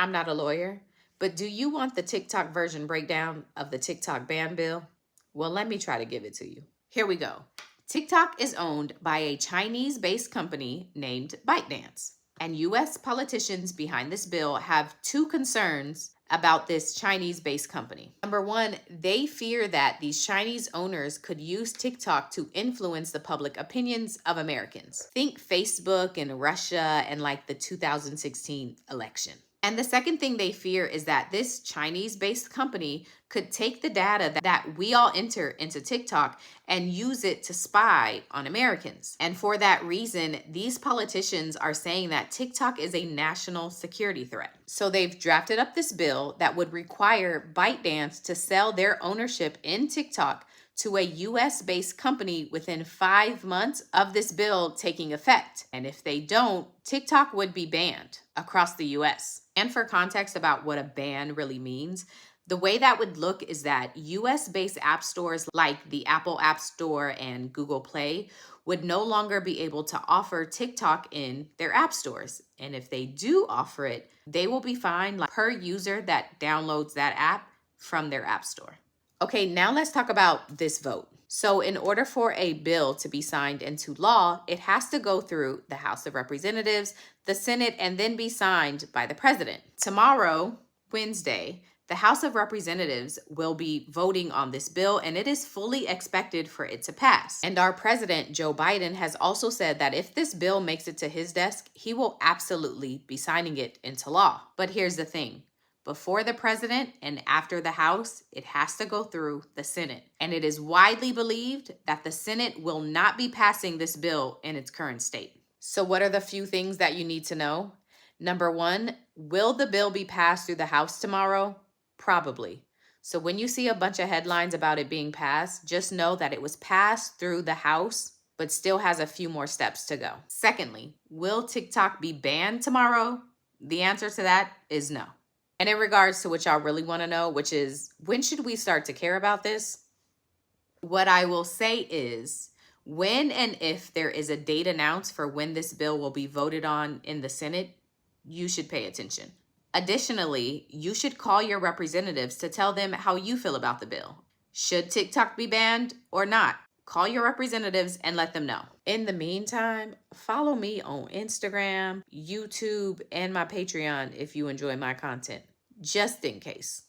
I'm not a lawyer, but do you want the TikTok version breakdown of the TikTok ban bill? Well, let me try to give it to you. Here we go. TikTok is owned by a Chinese-based company named ByteDance. And US politicians behind this bill have two concerns about this Chinese-based company. Number one, they fear that these Chinese owners could use TikTok to influence the public opinions of Americans. Think Facebook and Russia and like the 2016 election. And the second thing they fear is that this Chinese-based company could take the data that we all enter into TikTok and use it to spy on Americans. And for that reason, these politicians are saying that TikTok is a national security threat. So they've drafted up this bill that would require ByteDance to sell their ownership in TikTok to a US-based company within 5 months of this bill taking effect. And if they don't, TikTok would be banned across the US. And for context about what a ban really means, the way that would look is that US-based app stores like the Apple App Store and Google Play would no longer be able to offer TikTok in their app stores. And if they do offer it, they will be fined per user that downloads that app from their app store. Okay, now let's talk about this vote. So in order for a bill to be signed into law, it has to go through the House of Representatives, the Senate, and then be signed by the president. Tomorrow, Wednesday, the House of Representatives will be voting on this bill, and it is fully expected for it to pass. And our president, Joe Biden, has also said that if this bill makes it to his desk, he will absolutely be signing it into law. But here's the thing. Before the president and after the House, it has to go through the Senate. And it is widely believed that the Senate will not be passing this bill in its current state. So what are the few things that you need to know? Number one, will the bill be passed through the House tomorrow? Probably. So when you see a bunch of headlines about it being passed, just know that it was passed through the House, but still has a few more steps to go. Secondly, will TikTok be banned tomorrow? The answer to that is no. And in regards to what y'all really want to know, which is when should we start to care about this? What I will say is when and if there is a date announced for when this bill will be voted on in the Senate, you should pay attention. Additionally, you should call your representatives to tell them how you feel about the bill. Should TikTok be banned or not? Call your representatives and let them know. In the meantime, follow me on Instagram, YouTube, and my Patreon if you enjoy my content, just in case.